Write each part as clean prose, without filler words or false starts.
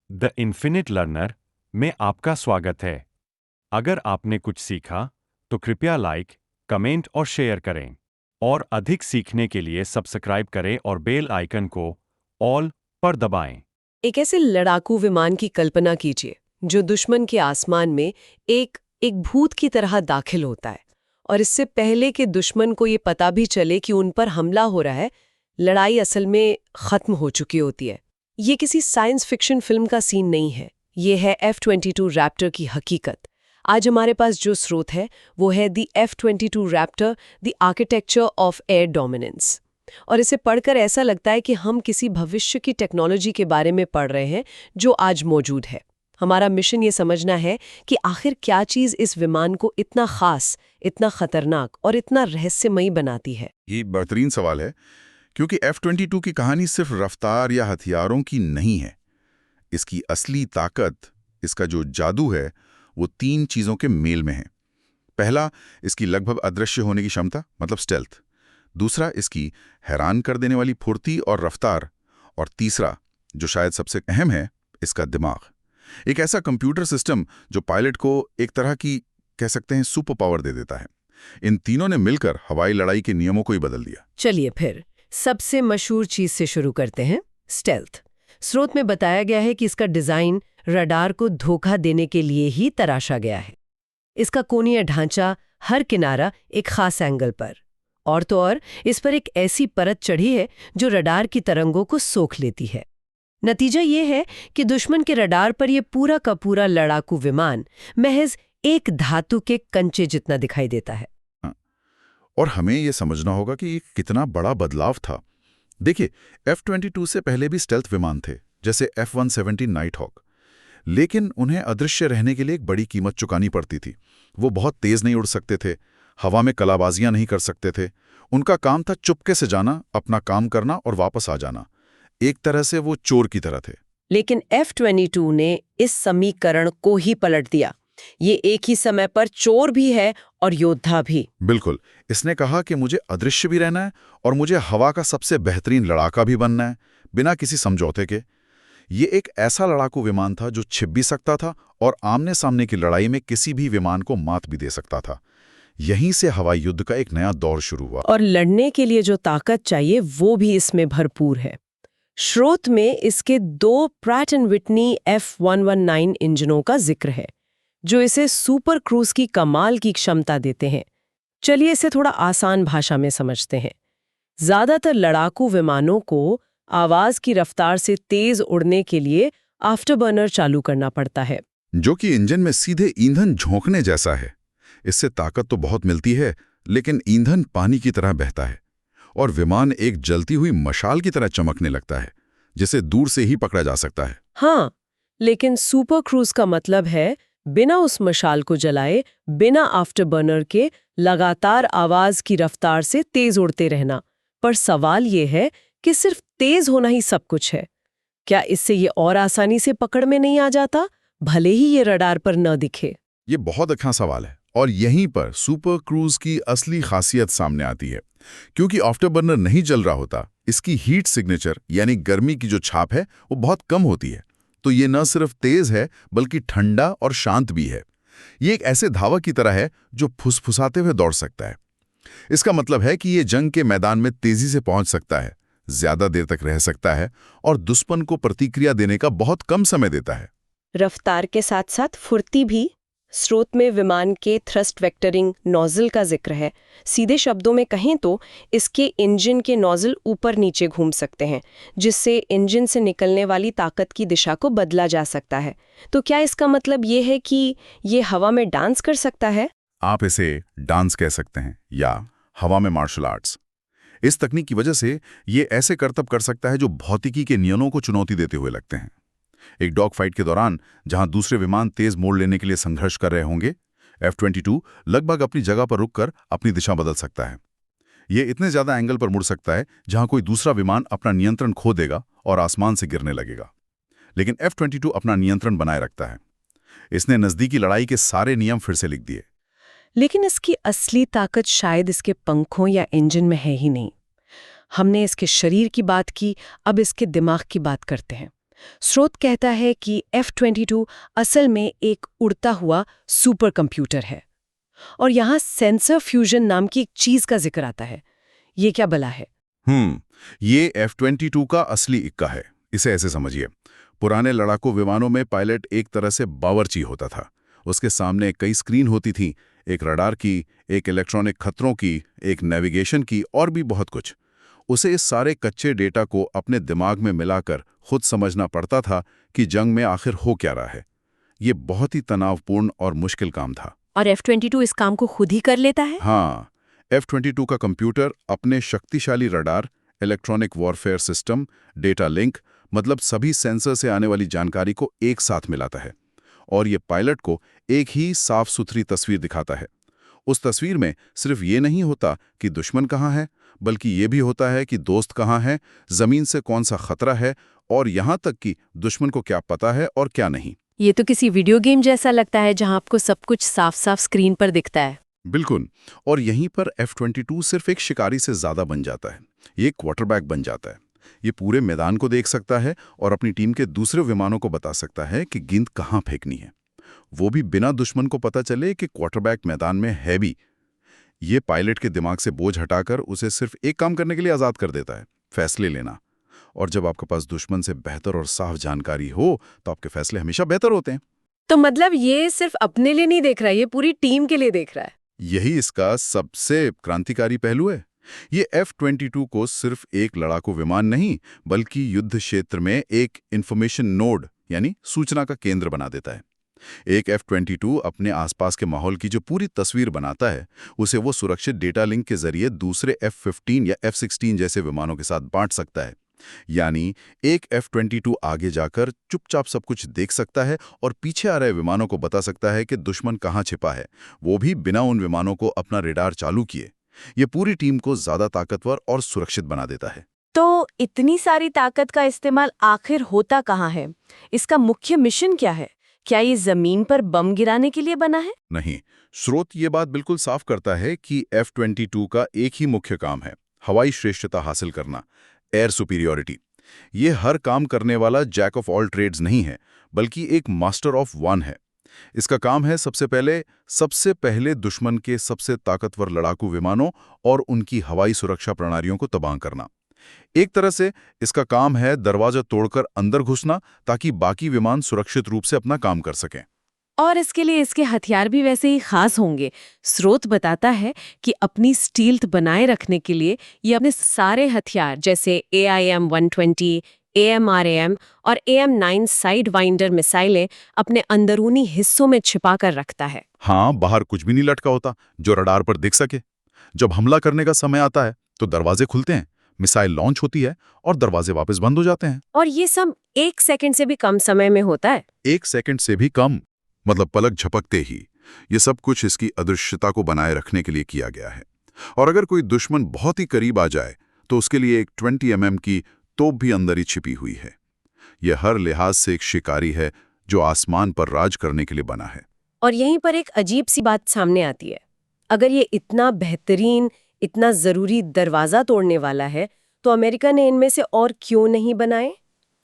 The infinite learner में आपका स्वागत है। अगर आपने कुछ सीखा तो कृपया लाइक, कमेंट और शेयर करें। और अधिक सीखने के लिए सब्सक्राइब करें और बेल आइकन को ऑल पर दबाएं। एक ऐसे लड़ाकू विमान की कल्पना कीजिए जो दुश्मन के आसमान में एक एक भूत की तरह दाखिल होता है, और इससे पहले कि दुश्मन को ये पता भी चले कि उन पर हमला हो रहा है, लड़ाई असल में खत्म हो चुकी होती है। ये किसी साइंस फिक्शन फिल्म का सीन नहीं है, ये है F-22 रैप्टर की हकीकत। आज हमारे पास जो स्रोत है वो है the F-22 Raptor, the architecture of air dominance. और इसे पढ़कर ऐसा लगता है कि हम किसी भविष्य की टेक्नोलॉजी के बारे में पढ़ रहे हैं जो आज मौजूद है। हमारा मिशन ये समझना है कि आखिर क्या चीज़ इस विमान को इतना खास, इतना खतरनाक और इतना रहस्यमयी बनाती है। ये बेहतरीन सवाल है, क्योंकि F-22 की कहानी सिर्फ रफ्तार या हथियारों की नहीं है। इसकी असली ताकत, इसका जो जादू है, वो 3 चीज़ों के मेल में है। पहला, इसकी लगभग अदृश्य होने की क्षमता, मतलब स्टेल्थ। दूसरा, इसकी हैरान कर देने वाली फुर्ती और रफ्तार। और तीसरा, जो शायद सबसे अहम है, इसका दिमाग। एक ऐसा कंप्यूटर सिस्टम जो पायलट को एक तरह की, कह सकते हैं, सुपर पावर दे देता है। इन तीनों ने मिलकर हवाई लड़ाई के नियमों को ही बदल दिया। चलिए फिर सबसे मशहूर चीज से शुरू करते हैं, स्टेल्थ। स्रोत में बताया गया है कि इसका डिजाइन रडार को धोखा देने के लिए ही तराशा गया है। इसका कोणीय ढांचा, हर किनारा एक खास एंगल पर, और तो और इस पर एक ऐसी परत चढ़ी है जो रडार की तरंगों को सोख लेती है। नतीजा ये है कि दुश्मन के रडार पर यह पूरा का पूरा लड़ाकू विमान महज एक धातु के कंचे जितना दिखाई देता है। और हमें यह समझना होगा कि ये कितना बड़ा बदलाव था। देखिए, F-22 से पहले भी स्टेल्थ विमान थे, जैसे F-117 नाइटहॉक। लेकिन उन्हें अदृश्य रहने के लिए एक बड़ी कीमत चुकानी पड़ती थी। वो बहुत तेज नहीं उड़ सकते थे, हवा में कलाबाजियां नहीं कर सकते थे। उनका काम था चुपके से जाना, अपना काम करना और वापस आ जाना। एक तरह से वो चोर की तरह थे। लेकिन F-22 ने इस समीकरण को ही पलट दिया। ये एक ही समय पर चोर भी है और योद्धा भी। बिल्कुल। इसने कहा कि मुझे अदृश्य भी रहना है और मुझे हवा का सबसे बेहतरीन लड़ाका भी बनना है, बिना किसी समझौते के। ये एक ऐसा लड़ाकू विमान था जो छिप भी सकता था और आमने सामने की लड़ाई में किसी भी विमान को मात भी दे सकता था। यहीं से हवाई युद्ध का एक नया दौर शुरू हुआ। और लड़ने के लिए जो ताकत चाहिए वो भी इसमें भरपूर है। स्रोत में इसके 2 प्रैट एंड विटनी F-119 इंजनों का जिक्र है, जो इसे सुपर क्रूज की कमाल की क्षमता देते हैं। चलिए इसे थोड़ा आसान भाषा में समझते हैं। ज्यादातर लड़ाकू विमानों को आवाज की रफ्तार से तेज उड़ने के लिए आफ्टरबर्नर चालू करना पड़ता है, जो कि इंजन में सीधे ईंधन झोंकने जैसा है। इससे ताकत तो बहुत मिलती है, लेकिन ईंधन पानी की तरह बहता है और विमान एक जलती हुई मशाल की तरह चमकने लगता है, जिसे दूर से ही पकड़ा जा सकता है। हाँ, लेकिन सुपर क्रूज का मतलब है बिना उस मशाल को जलाए, बिना आफ्टरबर्नर के लगातार आवाज की रफ्तार से तेज उड़ते रहना। पर सवाल ये है कि सिर्फ तेज होना ही सब कुछ है? क्या इससे ये और आसानी से पकड़ में नहीं आ जाता, भले ही ये रडार पर न दिखे? ये बहुत अच्छा सवाल है, और यहीं पर सुपर क्रूज की असली खासियत सामने आती है। क्योंकि आफ्टरबर्नर नहीं जल रहा होता, इसकी हीट सिग्नेचर यानी गर्मी की जो छाप है वो बहुत कम होती है। तो ये न सिर्फ तेज है बल्कि ठंडा और शांत भी है। ये एक ऐसे धावक की तरह है जो फुसफुसाते हुए दौड़ सकता है। इसका मतलब है कि ये जंग के मैदान में तेजी से पहुंच सकता है, ज्यादा देर तक रह सकता है और दुश्मन को प्रतिक्रिया देने का बहुत कम समय देता है। रफ्तार के साथ साथ फुर्ती भी। स्रोत में विमान के थ्रस्ट वेक्टरिंग नोजल का जिक्र है। सीधे शब्दों में कहें तो इसके इंजन के नोजल ऊपर नीचे घूम सकते हैं, जिससे इंजन से निकलने वाली ताकत की दिशा को बदला जा सकता है। तो क्या इसका मतलब ये है कि ये हवा में डांस कर सकता है? आप इसे डांस कह सकते हैं या हवा में मार्शल आर्ट्स। इस तकनीक की वजह से ये ऐसे करतब कर सकता है जो भौतिकी के नियमों को चुनौती देते हुए लगते हैं। एक डॉग फाइट के दौरान जहां दूसरे विमान तेज मोड़ लेने के लिए संघर्ष कर रहे होंगे, F-22 लगभग अपनी जगह पर रुककर अपनी दिशा बदल सकता है। ये इतने ज्यादा एंगल पर मुड़ सकता है जहां कोई दूसरा विमान अपना नियंत्रण खो देगा और आसमान से गिरने लगेगा। लेकिन F-22 अपना नियंत्रण बनाए रखता है। इसने नजदीकी लड़ाई के सारे नियम फिर से लिख दिए। लेकिन इसकी असली ताकत शायद इसके पंखों या इंजन में है ही नहीं। हमने इसके शरीर की बात की, अब इसके दिमाग की बात करते हैं। स्रोत कहता है कि F-22 असल में एक उड़ता हुआ सुपर कंप्यूटर है। और यहाँ सेंसर फ्यूजन नाम की एक चीज का जिक्र आता है। ये क्या भला है? ये F-22 का असली इक्का है। इसे ऐसे समझिए, पुराने लड़ाकू विमानों में पायलट एक तरह से बावर्ची होता था। उसके सामने कई स्क्रीन होती थी, एक रडार की, एक इलेक्ट्रॉनिक खतरों की, एक नेविगेशन की और भी बहुत कुछ। उसे इस सारे कच्चे डेटा को अपने दिमाग में मिलाकर खुद समझना पड़ता था कि जंग में आखिर हो क्या रहा है। ये बहुत ही तनावपूर्ण और मुश्किल काम था। और F-22 इस काम को खुद ही कर लेता है? हाँ, F-22 का कंप्यूटर अपने शक्तिशाली radar, electronic warfare system, data link, मतलब सभी सेंसर से आने वाली जानकारी को एक साथ मिलाता है और ये पायलट को एक ही साफ सुथरी तस्वीर दिखाता है। उस तस्वीर में सिर्फ ये नहीं होता कि दुश्मन कहाँ है, बल्कि ये भी होता है कि दोस्त कहाँ है, जमीन से कौन सा खतरा है और यहाँ तक कि दुश्मन को क्या पता है और क्या नहीं। ये तो किसी वीडियो गेम जैसा लगता है जहां आपको सब कुछ साफ साफ स्क्रीन पर दिखता है। बिल्कुल। और यहीं पर F-22 सिर्फ एक शिकारी से ज्यादा बन जाता है। ये एक क्वार्टरबैक बन जाता है। ये पूरे मैदान को देख सकता है और अपनी टीम के दूसरे विमानों को बता सकता है कि गेंद कहाँ फेंकनी है, वो भी बिना दुश्मन को पता चले कि क्वार्टरबैक मैदान में है भी। ये पायलट के दिमाग से बोझ हटाकर उसे सिर्फ एक काम करने के लिए आज़ाद कर देता है, फैसले लेना। और जब आपके पास दुश्मन से बेहतर और साफ जानकारी हो तो आपके फैसले हमेशा बेहतर होते हैं। तो मतलब ये सिर्फ अपने लिए नहीं देख रहा है, ये पूरी टीम के लिए देख रहा है। यही इसका सबसे क्रांतिकारी पहलू है। ये F-22 को सिर्फ एक लड़ाकू विमान नहीं, बल्कि युद्ध क्षेत्र में एक इंफॉर्मेशन नोड यानी सूचना का केंद्र बना देता है। एक F-22 अपने आसपास के माहौल की जो पूरी तस्वीर बनाता है, उसे वो सुरक्षित डेटा लिंक के जरिए दूसरे F-15 या F-16 जैसे विमानों के साथ बांट सकता है। यानी एक F-22 आगे जाकर चुपचाप सब कुछ देख सकता है और पीछे आ रहे विमानों को बता सकता है कि दुश्मन कहाँ छिपा है, वो भी बिना उन विमानों को अपना रेडार चालू किए। ये पूरी टीम को ज्यादा ताकतवर और सुरक्षित बना देता है। तो इतनी सारी ताकत का इस्तेमाल आखिर होता कहाँ है? इसका मुख्य मिशन क्या है? क्या ये जमीन पर बम गिराने के लिए बना है? नहीं, स्रोत ये बात बिल्कुल साफ करता है कि F-22 का एक ही मुख्य काम है, हवाई श्रेष्ठता हासिल करना, एयर सुपीरियॉरिटी। ये हर काम करने वाला जैक ऑफ ऑल ट्रेड्स नहीं है, बल्कि एक मास्टर ऑफ वन है। इसका काम है सबसे पहले दुश्मन के सबसे ताकतवर लड़ाकू विमानों और उनकी हवाई सुरक्षा प्रणालियों को तबाह करना। एक तरह से इसका काम है दरवाजा तोड़कर अंदर घुसना, ताकि बाकी विमान सुरक्षित रूप से अपना काम कर सकें। और इसके लिए इसके हथियार भी वैसे ही खास होंगे। स्रोत बताता है कि अपनी स्टील्थ बनाए रखने के लिए ये अपने सारे हथियार जैसे AIM-120, AMRAM और AM-9 साइड वाइंडर मिसाइलें अपने अंदरूनी हिस्सों में छिपा कर रखता है। हाँ, बाहर कुछ भी नहीं लटका होता जो रडार पर दिख सके। जब हमला करने का समय आता है तो दरवाजे खुलते हैं, मिसाइल लॉन्च होती है और दरवाजे वापस बंद हो जाते हैं। और ये सब 1 सेकंड से भी कम समय में होता है। 1 सेकंड से भी कम, मतलब पलक झपकते ही। ये सब कुछ इसकी अदृश्यता को बनाए रखने के लिए किया गया है। और अगर कोई दुश्मन बहुत ही करीब आ जाए तो उसके लिए एक 20 mm की तोप भी अंदर ही छिपी हुई है। यह हर लिहाज से एक शिकारी है जो आसमान पर राज करने के लिए बना है। और यहीं पर एक अजीब सी बात सामने आती है। अगर ये इतना बेहतरीन, इतना जरूरी दरवाजा तोड़ने वाला है, तो अमेरिका ने इनमें से और क्यों नहीं बनाए?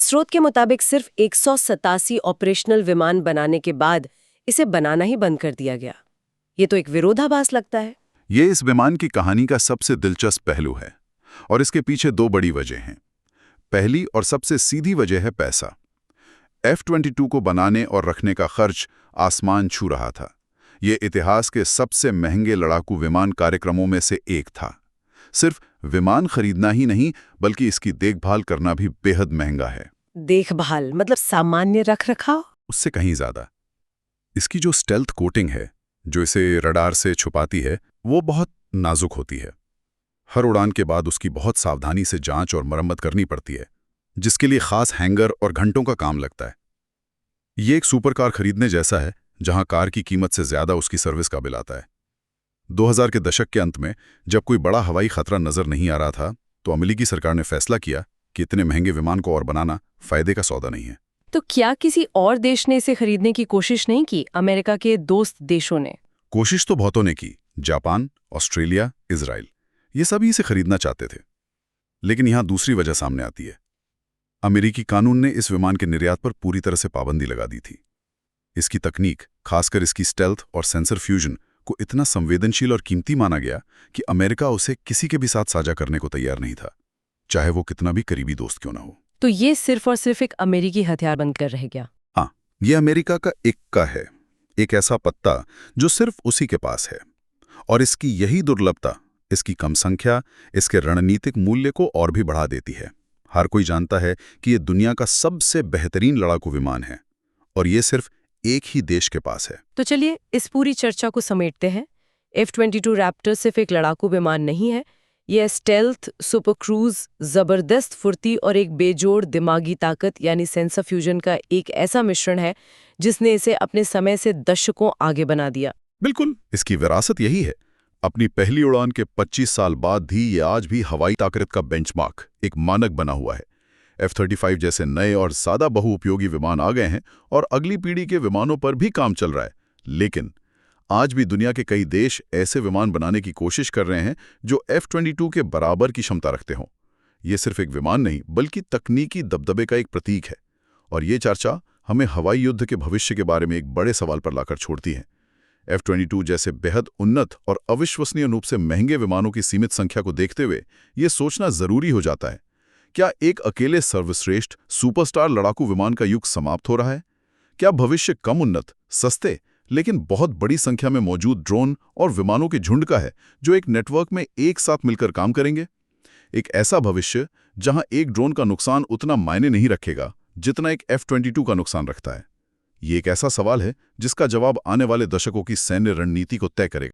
स्रोत के मुताबिक सिर्फ 187 ऑपरेशनल विमान बनाने के बाद इसे बनाना ही बंद कर दिया गया। ये तो एक विरोधाभास लगता है। ये इस विमान की कहानी का सबसे दिलचस्प पहलू है और इसके पीछे 2 बड़ी वजह हैं। पहली और सबसे सीधी वजह है पैसा। F-22 को बनाने और रखने का खर्च आसमान छू रहा था। ये इतिहास के सबसे महंगे लड़ाकू विमान कार्यक्रमों में से एक था। सिर्फ विमान खरीदना ही नहीं, बल्कि इसकी देखभाल करना भी बेहद महंगा है। देखभाल मतलब सामान्य रख रखाव? उससे कहीं ज्यादा। इसकी जो स्टेल्थ कोटिंग है, जो इसे रडार से छुपाती है, वो बहुत नाजुक होती है। हर उड़ान के बाद उसकी बहुत सावधानी से जांच और मरम्मत करनी पड़ती है, जिसके लिए खास हैंगर और घंटों का काम लगता है। ये एक सुपर कार खरीदने जैसा है, जहां कार की कीमत से ज्यादा उसकी सर्विस का बिल आता है। 2000 के दशक के अंत में जब कोई बड़ा हवाई खतरा नजर नहीं आ रहा था, तो अमेरिकी सरकार ने फैसला किया कि इतने महंगे विमान को और बनाना फायदे का सौदा नहीं है। तो क्या किसी और देश ने इसे खरीदने की कोशिश नहीं की? अमेरिका के दोस्त देशों ने? कोशिश तो बहुतों ने की। जापान, ऑस्ट्रेलिया, इजराइल, ये सभी इसे खरीदना चाहते थे। लेकिन यहां दूसरी वजह सामने आती है। अमेरिकी कानून ने इस विमान के निर्यात पर पूरी तरह से पाबंदी लगा दी थी। इसकी तकनीक, खासकर इसकी स्टेल्थ और सेंसर फ्यूजन को इतना संवेदनशील और कीमती माना गया कि अमेरिका उसे किसी के भी साथ साझा करने को तैयार नहीं था, चाहे वो कितना भी करीबी दोस्त क्यों ना हो। तो ये सिर्फ और सिर्फ एक अमेरिकी हथियार बनकर रह गया। हाँ, ये अमेरिका का इक्का है, एक ऐसा पत्ता जो सिर्फ उसी के पास है। और इसकी यही दुर्लभता, इसकी कम संख्या, इसके रणनीतिक मूल्य को और भी बढ़ा देती है। हर कोई जानता है कि ये दुनिया का सबसे बेहतरीन लड़ाकू विमान है और ये सिर्फ एक ही देश के पास है। तो चलिए इस पूरी चर्चा को समेटते हैं। F-22 रैप्टर सिर्फ एक लड़ाकू विमान नहीं है, यह स्टेल्थ, सुपर क्रूज, जबरदस्त फुर्ती और एक बेजोड़ दिमागी ताकत यानी सेंस ऑफ फ्यूजन का एक ऐसा मिश्रण है जिसने इसे अपने समय से दशकों आगे बना दिया। बिल्कुल, इसकी विरासत यही है। अपनी पहली उड़ान के 25 साल बाद भी ये आज भी हवाई ताकत का बेंचमार्क, एक मानक बना हुआ है। F-35 जैसे नए और ज्यादा बहुउपयोगी विमान आ गए हैं और अगली पीढ़ी के विमानों पर भी काम चल रहा है। लेकिन आज भी दुनिया के कई देश ऐसे विमान बनाने की कोशिश कर रहे हैं जो F-22 के बराबर की क्षमता रखते हों। ये सिर्फ एक विमान नहीं, बल्कि तकनीकी दबदबे का एक प्रतीक है। और ये चर्चा हमें हवाई युद्ध के भविष्य के बारे में एक बड़े सवाल पर लाकर छोड़ती है। F-22 जैसे बेहद उन्नत और अविश्वसनीय रूप से महंगे विमानों की सीमित संख्या को देखते हुए ये सोचना जरूरी हो जाता है, क्या एक अकेले सर्वश्रेष्ठ सुपरस्टार लड़ाकू विमान का युग समाप्त हो रहा है? क्या भविष्य कम उन्नत, सस्ते लेकिन बहुत बड़ी संख्या में मौजूद ड्रोन और विमानों के झुंड का है जो एक नेटवर्क में एक साथ मिलकर काम करेंगे? एक ऐसा भविष्य जहां एक ड्रोन का नुकसान उतना मायने नहीं रखेगा जितना एक F-22 का नुकसान रखता है। ये एक ऐसा सवाल है जिसका जवाब आने वाले दशकों की सैन्य रणनीति को तय करेगा।